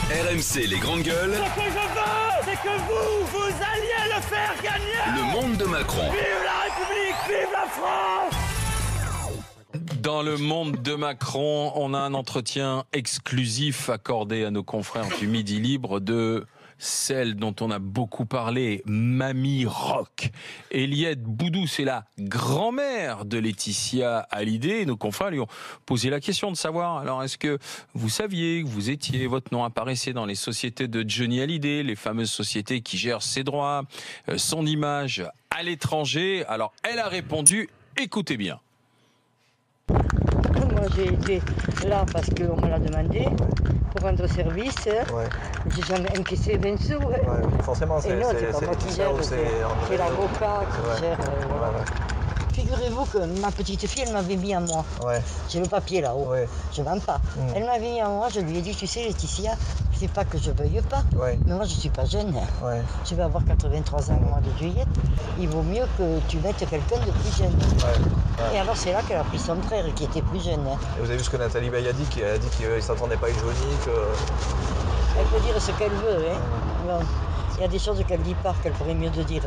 RMC, les grandes gueules. Ce que je veux, c'est que vous alliez le faire gagner. Le monde de Macron. Vive la République, vive la France. Dans le monde de Macron, on a un entretien exclusif accordé à nos confrères du Midi Libre de celle dont on a beaucoup parlé, Mamie Rock. Eliette Boudou, c'est la grand-mère de Laetitia Hallyday. Nos confrères lui ont posé la question de savoir, alors est-ce que vous saviez que vous étiez, votre nom apparaissait dans les sociétés de Johnny Hallyday, les fameuses sociétés qui gèrent ses droits, son image à l'étranger. Alors elle a répondu, écoutez bien. Moi j'ai été là parce qu'on me l'a demandé pour rendre service. Ouais. J'ai jamais encaissé 20 sous. Ouais, forcément, c'est pas moi qui gère, c'est l'avocat qui gère. Voilà. Figurez-vous que ma petite fille, elle m'avait mis à moi. Ouais. J'ai le papier là-haut. Ouais. Je ne vends pas. Elle m'avait mis à moi, je lui ai dit, tu sais Laetitia, c'est pas que je veuille pas, mais moi je suis pas jeune. Ouais. Je vais avoir 83 ans au mois de juillet. Il vaut mieux que tu mettes quelqu'un de plus jeune. Ouais. Et alors c'est là qu'elle a pris son frère qui était plus jeune. Et vous avez vu ce que Nathalie Baye a dit, qui a dit qu'il ne s'entendait pas avec Johnny, que... Elle peut dire ce qu'elle veut. Bon, il y a des choses qu'elle dit pas, qu'elle pourrait mieux te dire.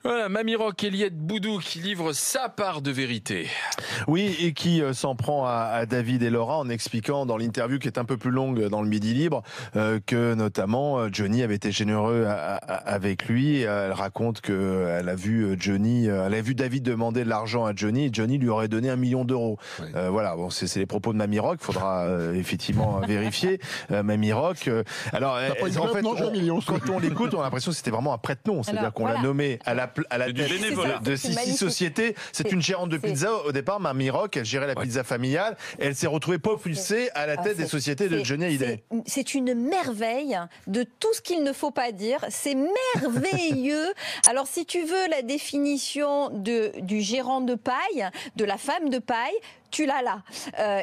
Voilà, Mamie Rock, Eliette Boudou qui livre sa part de vérité. Oui, et qui s'en prend à David et Laura en expliquant dans l'interview qui est un peu plus longue dans le Midi Libre que notamment Johnny avait été généreux avec lui. Elle raconte qu'elle a vu David demander de l'argent à Johnny et Johnny lui aurait donné 1 million d'euros. Oui. Voilà, bon, c'est les propos de Mamie Rock, faudra effectivement vérifier. Mamie Rock, alors en fait, quand on l'écoute, on a l'impression que c'était vraiment un prête-nom, c'est-à-dire qu'on l'a nommé à la tête de six sociétés. C'est une gérante de pizza au départ, Mamie Rock, elle gérait la pizza familiale, et elle s'est retrouvée propulsée à la tête des sociétés de Johnny Hallyday. C'est une merveille de tout ce qu'il ne faut pas dire, c'est merveilleux. Alors si tu veux la définition du gérant de paille, de la femme de paille, tu l'as là.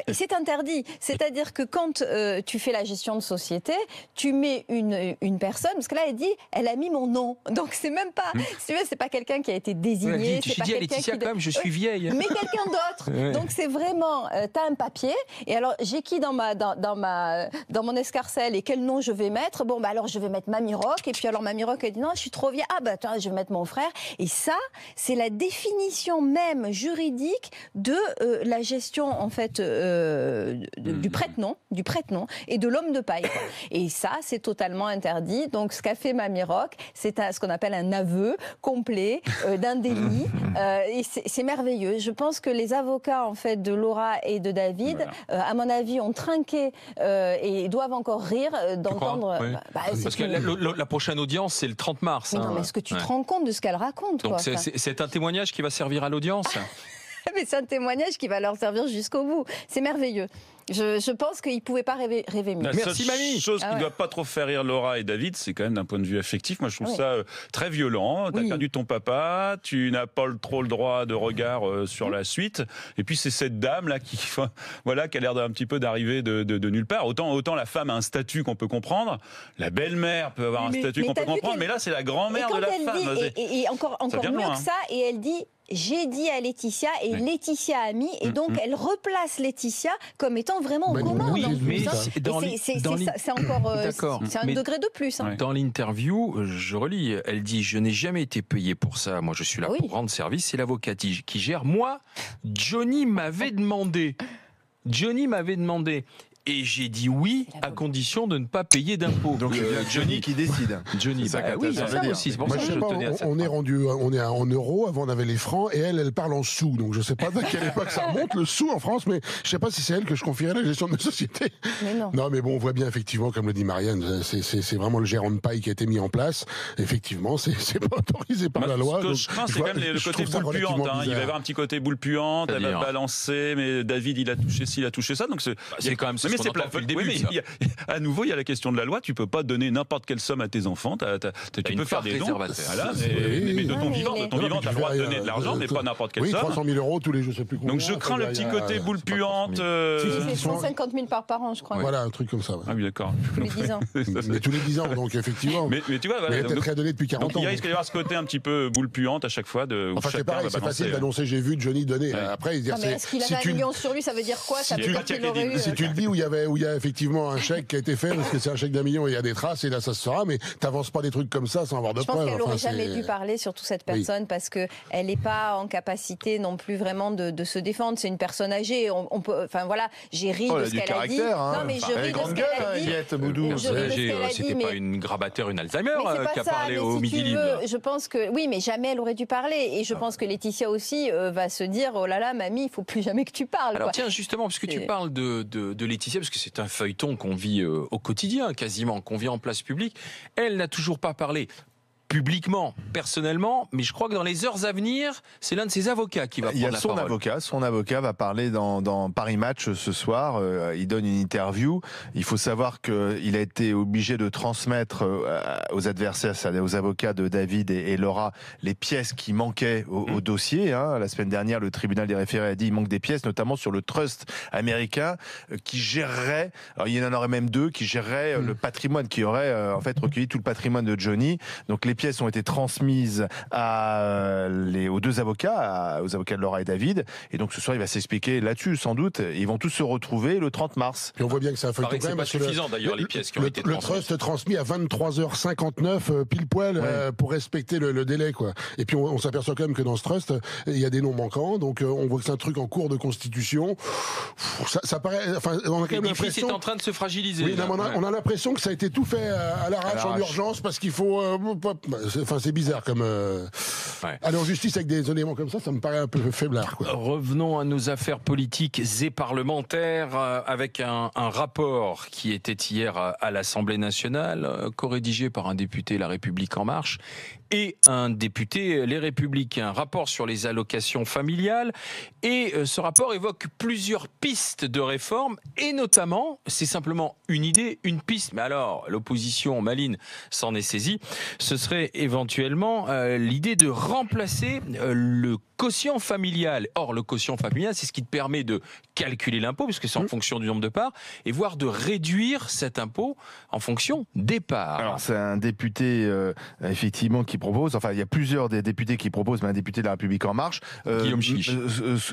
Et c'est interdit. C'est-à-dire que quand tu fais la gestion de société, tu mets une personne, parce que là, elle dit, elle a mis mon nom. Donc, c'est même pas, si tu veux, c'est pas quelqu'un qui a été désigné. Tu dis à Laetitia quand même, je suis vieille. Mais quelqu'un d'autre. Ouais. Donc, c'est vraiment, t'as un papier. Et alors, j'ai qui dans mon escarcelle et quel nom je vais mettre? Bon, bah, alors, je vais mettre Mamie Rock. Et puis, alors, Mamie Rock, elle dit, non, je suis trop vieille. Ah, bah, attends, je vais mettre mon frère. Et ça, c'est la définition même juridique de la gestion en fait du prête-nom et de l'homme de paille. Quoi. Et ça, c'est totalement interdit. Donc, ce qu'a fait Mamie Rock, c'est ce qu'on appelle un aveu complet d'un délit. Et c'est merveilleux. Je pense que les avocats en fait de Laura et de David, à mon avis, ont trinqué et doivent encore rire d'entendre. Parce que la prochaine audience, c'est le 30 mars. Mais non, mais est-ce que tu te rends compte de ce qu'elle raconte? Donc, c'est un témoignage qui va servir à l'audience. Mais c'est un témoignage qui va leur servir jusqu'au bout. C'est merveilleux. Je pense qu'ils ne pouvaient pas rêver mieux. Merci Mamie. La chose qui ne doit pas trop faire rire Laura et David, c'est quand même d'un point de vue affectif. Moi, je trouve ça très violent. Tu as perdu ton papa, tu n'as pas trop le droit de regard sur la suite. Et puis, c'est cette dame-là qui a l'air d'un petit peu d'arriver de nulle part. Autant la femme a un statut qu'on peut comprendre, la belle-mère peut avoir un statut qu'on peut comprendre, mais là, c'est la grand-mère de la femme. Et encore mieux que ça, et elle dit... J'ai dit à Laetitia et Laetitia a mis et donc elle replace Laetitia comme étant vraiment aux commandes. Oui, mais c'est encore c'est un degré de plus. Hein. Dans l'interview, je relis, elle dit je n'ai jamais été payée pour ça. Moi, je suis là pour rendre service. C'est l'avocat qui gère. Moi, Johnny m'avait demandé. Et j'ai dit oui à condition de ne pas payer d'impôts. Donc Johnny qui décide. Johnny, ça aussi. C'est pour ça que je tenais à ça. On est en euros, avant on avait les francs, et elle parle en sous. Donc je sais pas à quelle époque ça remonte le sou en France, mais je sais pas si c'est elle que je confierais la gestion de ma société. Mais non. Non, mais bon, on voit bien effectivement, comme le dit Marianne, c'est vraiment le gérant de paille qui a été mis en place. Effectivement, c'est pas autorisé par la loi. Ce que je crains, c'est quand même le côté boule puante. Il va y avoir un petit côté boule puante. Elle va balancer, mais David, il a touché ci, il a touché ça. Donc c'est quand même. Mais c'est le début. À nouveau, il y a la question de la loi. Tu peux pas donner n'importe quelle somme à tes enfants. Tu peux faire des dons. Voilà, mais de ton vivant, tu as le droit de donner de l'argent, mais pas n'importe quelle somme. 300 000 € tous les, je sais plus combien. Donc je crains le petit côté boule puante. C'est 150 000 par an, je crois. Voilà, un truc comme ça. Ah oui, d'accord. Tous les 10 ans. Mais tous les 10 ans, donc effectivement. Mais tu vois, elle était très donnée depuis 40 ans. Il risque d'y avoir ce côté un petit peu boule puante à chaque fois. Enfin, c'est pareil, c'est facile d'annoncer j'ai vu Johnny donner. Après, est-ce qu'il avait 1 million sur lui, ça veut dire quoi? Ça veut dire qu'il aurait eu. Si tu le dis où il y où il y a effectivement un chèque qui a été fait, parce que c'est un chèque d'1 million et il y a des traces, et là ça se saura, mais t'avances pas des trucs comme ça sans avoir de preuves. Je pense qu'elle n'aurait jamais dû parler, surtout cette personne, parce qu'elle n'est pas en capacité non plus vraiment de se défendre. C'est une personne âgée. On peut, enfin voilà, j'ai ri de ce qu'elle a dit. Hein. Non, mais je ris de ce qu'elle a dit. C'était pas une grabataire, une Alzheimer qui a ça, parlé au Midi Libre. Je pense que oui, mais jamais elle aurait dû parler. Et je pense que Laetitia aussi va se dire, oh là là, mamie, il faut plus jamais que tu parles. Alors quoi. tiens, justement, puisque tu parles de Laetitia, parce que c'est un feuilleton qu'on vit au quotidien, quasiment, qu'on vit en place publique, elle n'a toujours pas parlé publiquement, personnellement, mais je crois que dans les heures à venir, c'est l'un de ses avocats qui va prendre la parole. Son avocat va parler dans Paris Match ce soir. Il donne une interview. Il faut savoir qu'il a été obligé de transmettre aux adversaires, c'est-à-dire aux avocats de David et Laura, les pièces qui manquaient au dossier. Hein. La semaine dernière, le tribunal des référés a dit qu'il manque des pièces, notamment sur le trust américain qui gérerait, alors il y en aurait même 2, qui gérerait le patrimoine, qui aurait en fait recueilli tout le patrimoine de Johnny. Donc les pièces ont été transmises aux 2 avocats, aux avocats de Laura et David. Et donc ce soir, il va s'expliquer là-dessus, sans doute. Ils vont tous se retrouver le 30 mars. Et on voit bien que c'est un feuilleton quand même. C'est pas suffisant d'ailleurs, les pièces qui ont été transmises. Le trust transmis à 23h59, pile poil, pour respecter le délai, quoi. Et puis on s'aperçoit quand même que dans ce trust, il y a des noms manquants. Donc on voit que c'est un truc en cours de constitution. Ça paraît. Enfin, on a quand même l'impression. C'est en train de se fragiliser. Oui, on a l'impression que ça a été tout fait à l'arrache, en urgence, parce qu'il faut. Enfin, c'est bizarre comme aller en justice avec des éléments comme ça me paraît un peu faiblard, quoi. Revenons à nos affaires politiques et parlementaires avec un rapport qui était hier à l'Assemblée nationale, co-rédigé par un député La République En Marche et un député Les Républicains. Rapport sur les allocations familiales, et ce rapport évoque plusieurs pistes de réforme, et notamment, c'est simplement une idée, une piste, mais alors l'opposition maline s'en est saisie, ce serait éventuellement l'idée de remplacer le quotient familial. Or, le quotient familial, c'est ce qui te permet de calculer l'impôt, puisque c'est en fonction du nombre de parts, et voire de réduire cet impôt en fonction des parts. Alors, c'est un député, effectivement, qui propose, enfin, il y a plusieurs des députés qui proposent, mais un député de La République En Marche. Guillaume Chiche.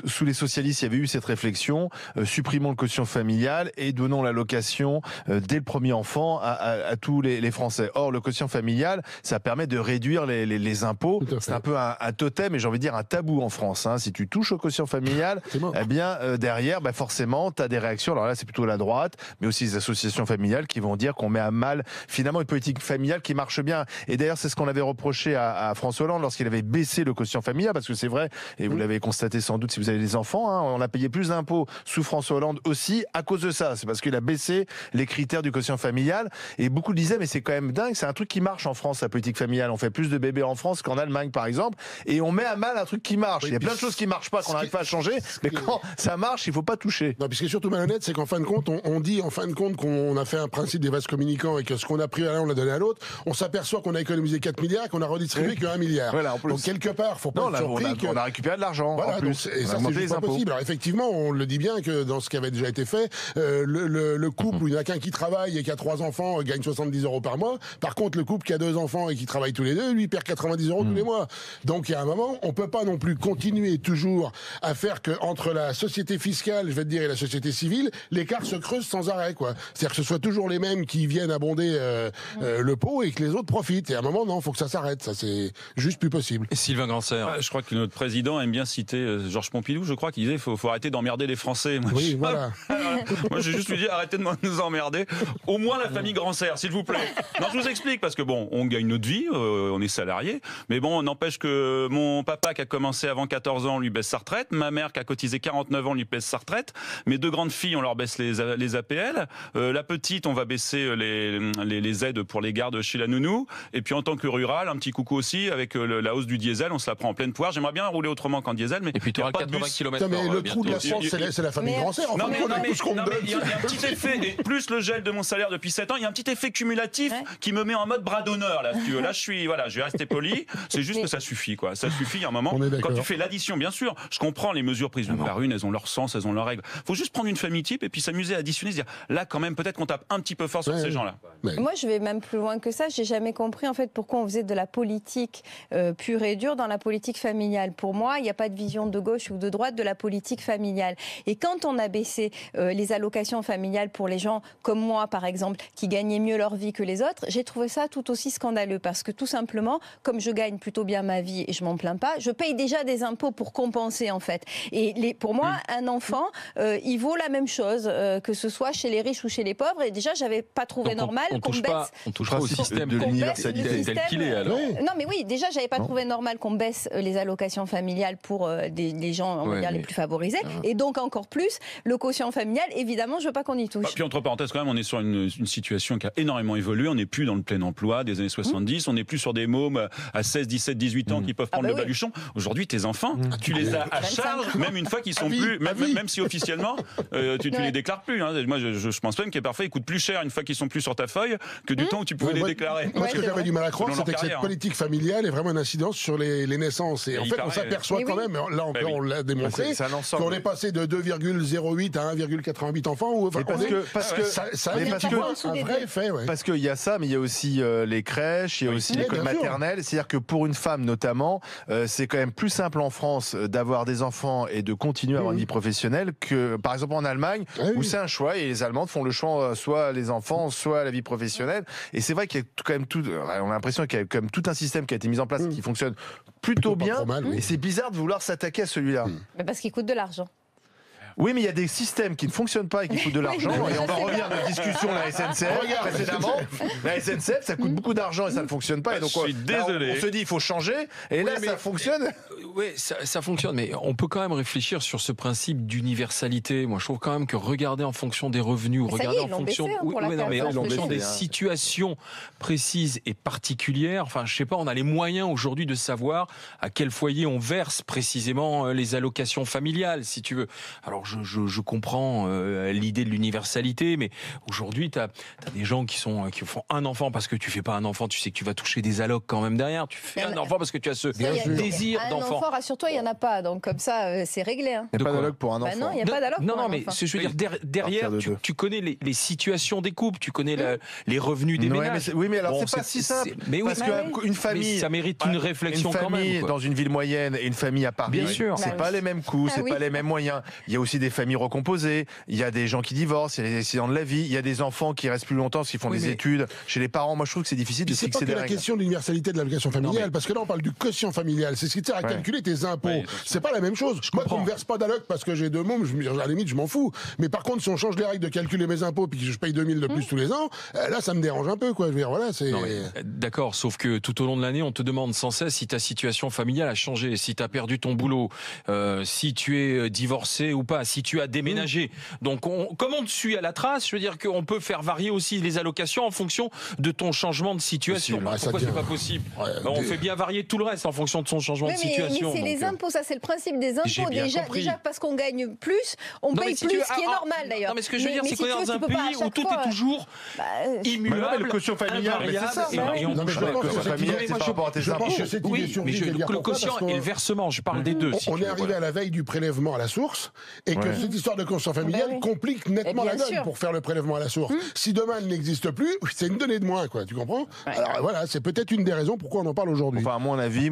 Sous les socialistes, il y avait eu cette réflexion, supprimons le quotient familial et donnons l'allocation dès le premier enfant à tous les Français. Or, le quotient familial, ça permet de réduire les impôts. C'est un peu un totem, et j'ai envie de dire un tabou en France. Hein. Si tu touches au quotient familial, eh bien, derrière, forcément, tu as des réactions. Alors là, c'est plutôt la droite, mais aussi les associations familiales qui vont dire qu'on met à mal, finalement, une politique familiale qui marche bien. Et d'ailleurs, c'est ce qu'on avait reproché à François Hollande lorsqu'il avait baissé le quotient familial, parce que c'est vrai, et vous l'avez constaté sans doute si vous avez des enfants, hein, on a payé plus d'impôts sous François Hollande aussi à cause de ça. C'est parce qu'il a baissé les critères du quotient familial. Et beaucoup disaient, mais c'est quand même dingue, c'est un truc qui marche en France, la politique familiale. On fait plus de bébés en France qu'en Allemagne, par exemple, et on met à mal un truc qui marche. Il y a plein de choses qui marchent pas, qu'on n'arrive pas à changer, mais quand ça marche, il faut pas toucher. Non, puis ce qui est surtout malhonnête, c'est qu'en fin de compte, on dit en fin de compte qu'on a fait un principe des vases communicants et que ce qu'on a pris à l'un, on l'a donné à l'autre. On s'aperçoit qu'on a économisé 4 milliards et qu'on a redistribué que 1 milliard. Voilà, en plus. Donc quelque part, faut pas être surpris on a récupéré de l'argent, voilà, en plus. Donc, et ça, c'est juste pas possible. Alors effectivement, on le dit bien que dans ce qui avait déjà été fait, le couple où il n'y en a qu'un qui travaille et qui a 3 enfants gagne 70 € par mois. Par contre, le couple qui a 2 enfants et qui travaille tous les deux, lui perd 90 € tous les mois. Donc il y a un moment, on peut pas non plus continuer toujours à faire que entre la société fiscale, je vais te dire, et la société civile, l'écart se creuse sans arrêt, quoi. C'est-à-dire que ce soit toujours les mêmes qui viennent abonder le pot et que les autres profitent. Et à un moment, non, faut que ça s'arrête. Ça, c'est juste plus possible. Et Sylvain Grancer. Je crois que notre président aime bien citer Georges Pompidou, je crois, qui disait faut arrêter d'emmerder les Français. Moi, oui, voilà. Moi, j'ai juste lui dit arrêtez de nous emmerder. Au moins la famille Grancer, s'il vous plaît. Non, je vous explique, parce que bon, on gagne notre vie, on est salarié, mais bon, n'empêche que mon papa qui a commencé avant 14 ans, lui baisse sa retraite, ma mère qui a cotisé 49 ans, lui baisse sa retraite, mes 2 grandes filles, on leur baisse les APL, la petite, on va baisser les aides pour les gardes chez la nounou, et puis en tant que rural, un petit coucou aussi, avec la hausse du diesel, on se la prend en pleine poire. J'aimerais bien rouler autrement qu'en diesel, mais et puis tu auras 80 km/h. Mais le trou de la France, c'est la famille Grancer. Non, mais il y a un petit effet, et plus le gel de mon salaire depuis 7 ans, il y a un petit effet cumulatif qui me met en mode bras d'honneur, là, si tu veux. Là, je vais rester poli, c'est juste que ça suffit, quoi. Ça suffit, à un moment. Quand tu fais l'addition, bien sûr, je comprends les mesures prises une par une, elles ont leur sens, elles ont leurs règles. Faut juste prendre une famille type et puis s'amuser à additionner, se dire là quand même peut-être qu'on tape un petit peu fort sur ces gens-là. Moi je vais même plus loin que ça, j'ai jamais compris en fait pourquoi on faisait de la politique pure et dure dans la politique familiale. Pour moi, il n'y a pas de vision de gauche ou de droite de la politique familiale. Et quand on a baissé les allocations familiales pour les gens comme moi par exemple, qui gagnaient mieux leur vie que les autres, j'ai trouvé ça tout aussi scandaleux parce que tout simplement, comme je gagne plutôt bien ma vie et je m'en plains pas, je paye déjà des impôts pour compenser en fait. Et pour moi, un enfant, il vaut la même chose que ce soit chez les riches ou chez les pauvres. Et déjà, j'avais pas trouvé normal qu'on baisse. On touche pas au système de l'universalité tel qu'il est alors. Non, mais oui, déjà, j'avais pas trouvé normal qu'on baisse les allocations familiales pour les gens, on va dire, les plus favorisés. Et donc encore plus le quotient familial. Évidemment, je veux pas qu'on y touche. Puis entre parenthèses, quand même, on est sur une situation qui a énormément évolué. On n'est plus dans le plein emploi des années 70. On n'est plus sur des mômes à 16, 17, 18 ans qui peuvent prendre le baluchon. Aujourd'hui, tes enfants, tu les as à charge, même une fois qu'ils sont plus, même si officiellement, tu les déclares plus. Hein. Moi, je pense même qu'il est parfait, ils coûtent plus cher une fois qu'ils sont plus sur ta feuille que du temps où tu pouvais les déclarer. Moi, ce que j'avais du mal à croire, c'était que cette politique familiale est vraiment une incidence sur les naissances. Et en fait, on s'aperçoit quand même, là encore, on l'a démontré, qu'on est passé de 2,08 à 1,88 enfants. Parce que ça a un vrai effet. Parce qu'il y a ça, mais il y a aussi les crèches, il y a aussi l'école maternelle. C'est-à-dire que pour une femme notamment, c'est quand même plus simple en France d'avoir des enfants et de continuer à avoir une vie professionnelle que, par exemple, en Allemagne, où c'est un choix et les Allemandes font le choix soit les enfants, soit la vie professionnelle. Et c'est vrai qu'il y a quand même on a l'impression qu'il y a quand même tout un système qui a été mis en place qui fonctionne plutôt bien. Et c'est bizarre de vouloir s'attaquer à celui-là. Mais parce qu'il coûte de l'argent. Oui, mais il y a des systèmes qui ne fonctionnent pas et qui coûtent de l'argent. Et on va revenir à notre discussion la SNCF précédemment. La SNCF, ça coûte beaucoup d'argent et ça ne fonctionne pas. Et donc, je suis désolé. On se dit, il faut changer. Et là, ça fonctionne. Oui, ça fonctionne. Mais on peut quand même réfléchir sur ce principe d'universalité. Moi, je trouve quand même que regarder en fonction des revenus ou regarder en fonction, en fonction des situations précises et particulières. Enfin, je sais pas, on a les moyens aujourd'hui de savoir à quel foyer on verse précisément les allocations familiales, si tu veux. Alors, je comprends l'idée de l'universalité, mais aujourd'hui, tu as des gens qui font un enfant parce que tu fais pas un enfant, tu sais que tu vas toucher des allocs quand même derrière. Tu fais un enfant parce que tu as ce désir d'enfant. Un enfant, rassure-toi, il n'y en a pas. Donc comme ça, c'est réglé. Hein. Il n'y a pas d'alloc pour un enfant. Non, il n'y a pas d'alloc pour un enfant. Non, mais je veux dire, derrière, tu connais les situations des couples, tu connais les revenus des ménages. Oui, mais alors c'est pas si simple. Parce qu'une famille, ça mérite une réflexion quand même. Une famille dans une ville moyenne et une famille à Paris, bien sûr, c'est pas les mêmes coûts, c'est pas les mêmes moyens. Il y a aussi des familles recomposées, il y a des gens qui divorcent, il y a des accidents de la vie, il y a des enfants qui restent plus longtemps parce qu'ils font des études chez les parents. Moi, je trouve que c'est difficile de fixer des règles. C'est pas que la question de l'universalité de l'allocation familiale, parce que là, on parle du quotient familial. C'est ce qui te sert à calculer tes impôts. C'est pas la même chose. Moi, qu'on me verse pas d'alloc parce que j'ai deux mômes, à la limite, je m'en fous. Mais par contre, si on change les règles de calculer mes impôts puis que je paye 2000 de plus tous les ans, là, ça me dérange un peu, quoi. Je veux dire, voilà, c'est. D'accord, sauf que tout au long de l'année, on te demande sans cesse si ta situation familiale a changé, si tu as perdu ton boulot, si tu es divorcé ou pas, si tu as déménagé. Donc, comme on te suit à la trace, je veux dire qu'on peut faire varier aussi les allocations en fonction de ton changement de situation. Pourquoi c'est pas possible? On fait bien varier tout le reste en fonction de son changement de situation. Mais c'est les impôts, ça c'est le principe des impôts. Déjà parce qu'on gagne plus, on paye plus, ce qui est normal d'ailleurs. Non, mais ce que je veux dire, c'est qu'on est dans un pays où tout est toujours immuable. Le quotient familial, c'est ça. Et on touche le quotient familial, c'est par rapport à tes impôts. Oui, mais le quotient et le versement, je parle des deux. On est arrivé à la veille du prélèvement à la source et que cette histoire de quotient familial complique nettement la donne pour faire le prélèvement à la source. Si demain elle n'existe plus, c'est une donnée de moins, quoi. Tu comprends? Alors voilà, c'est peut-être une des raisons pourquoi on en parle aujourd'hui. Enfin, à mon avis,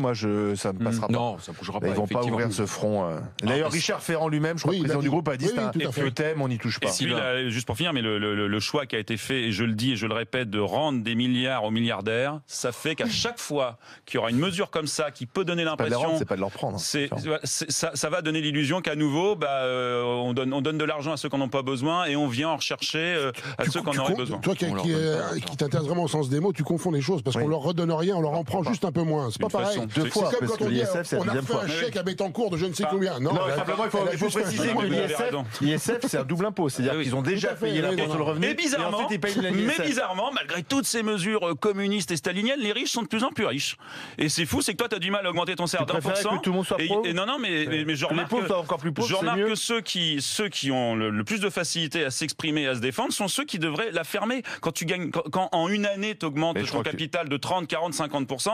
ça ne passera pas. Non, ça ne bougera pas. Ils vont pas ouvrir ce front. D'ailleurs, Richard Ferrand lui-même, je crois, président du groupe, a dit c'est un thème, on n'y touche pas. Et puis, juste pour finir, mais le choix qui a été fait, et je le dis et je le répète, de rendre des milliards aux milliardaires, ça fait qu'à chaque fois qu'il y aura une mesure comme ça qui peut donner l'impression, c'est pas de leur prendre. Ça va donner l'illusion qu'à nouveau, on donne de l'argent à ceux qui n'en ont pas besoin et on vient en rechercher à ceux qui en auraient besoin. Toi qui t'intéresse vraiment au sens des mots, tu confonds les choses parce qu'on leur redonne rien, on leur en prend juste un peu moins. C'est pas pareil. Deux fois, c'est comme quand on dit on a fait un chèque à Bettencourt de je ne sais combien. Non, simplement il faut préciser que l'ISF c'est un double impôt, c'est-à-dire qu'ils ont déjà payé l'impôt sur le revenu et ensuite ils payent l'ISF. Mais bizarrement, malgré toutes ces mesures communistes et staliniennes, les riches sont de plus en plus riches. Et c'est fou, c'est que toi tu as du mal à augmenter ton salaire d'1%. Que tout le monde soit pauvre. Non, mais je remarque encore plus pauvres, que ceux qui ont le plus de facilité à s'exprimer, à se défendre, sont ceux qui devraient la fermer. Quand en une année, tu augmentes ton capital de 30, 40, 50%,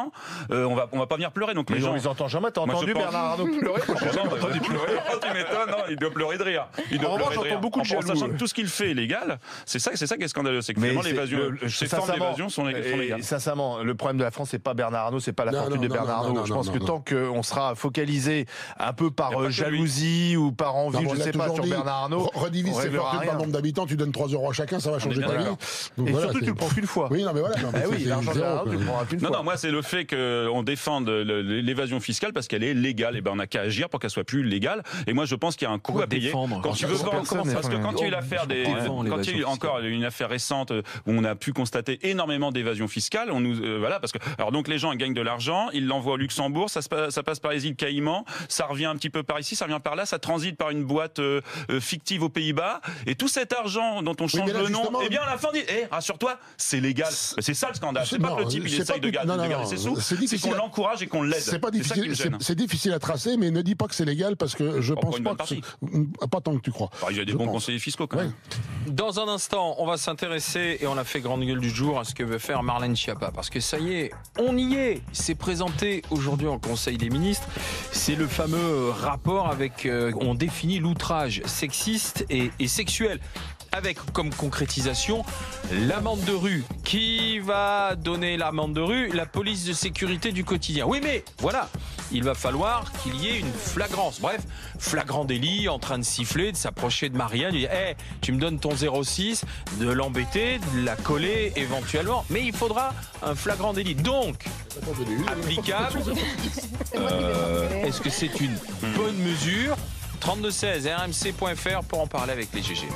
on va pas venir pleurer. Donc les gens, ils entendent jamais. T'as entendu Bernard Arnault pleurer? J'ai entendu pleurer. Tu m'étonnes, non, il doit pleurer de rire. Il doit pleurer de rire. Beaucoup de jaloux. En sachant que tout ce qu'il fait est légal, c'est ça qui est scandaleux, c'est que vraiment ces formes d'évasion sont légales. Sincèrement, le problème de la France, c'est pas Bernard Arnault, c'est pas la fortune de Bernard Arnault. Je pense que tant qu'on sera focalisé un peu par jalousie ou par envie, je sais pas, sur Bernard Arnault, redivise ses fortunes par nombre d'habitants, tu donnes 3 € à chacun, ça va changer ta vie. Et surtout, tu le prends qu'une fois. Oui, non, mais voilà. L'argent de Bernard Arnault, tu le prends qu'une fois. Non, moi, c'est le fait qu'on défende l'évasion fiscale parce qu'elle est légale. Et ben, on n'a qu'à agir pour qu'elle soit plus légale. Et moi, je pense qu'il y a un coût à payer. Quand tu veux parce que quand il y a eu l'affaire quand il y a eu encore une affaire récente où on a pu constater énormément d'évasion fiscale, on nous voilà parce que alors donc les gens gagnent de l'argent, ils l'envoient au Luxembourg, ça passe par les îles Caïmans, ça revient un petit peu par ici, ça revient par là, ça transite par une boîte fictive aux Pays-Bas et tout cet argent dont on change le nom, eh bien à la fin dit rassure-toi, c'est légal. C'est ça le scandale, c'est pas que le type il essaye de garder ses sous, c'est qu'on l'encourage et qu'on l'aide. C'est pas difficile, c'est difficile à tracer, mais ne dis pas que c'est légal parce que je pense pas que pas tant que tu crois. Il y a des bons conseillers fiscaux quand même. Dans un instant, on va s'intéresser, et on a fait grande gueule du jour, à ce que veut faire Marlène Schiappa. Parce que ça y est, on y est. C'est présenté aujourd'hui en Conseil des ministres. C'est le fameux rapport avec... on définit l'outrage sexiste et sexuel. Avec comme concrétisation l'amende de rue. Qui va donner l'amende de rue? La police de sécurité du quotidien. Oui, mais voilà, il va falloir qu'il y ait une flagrance. Bref, flagrant délit, en train de siffler, de s'approcher de Marianne, de dire hey, tu me donnes ton 06, de l'embêter, de la coller éventuellement. Mais il faudra un flagrant délit. Donc, applicable. Est-ce que c'est une bonne mesure? 3216 rmc.fr pour en parler avec les GG.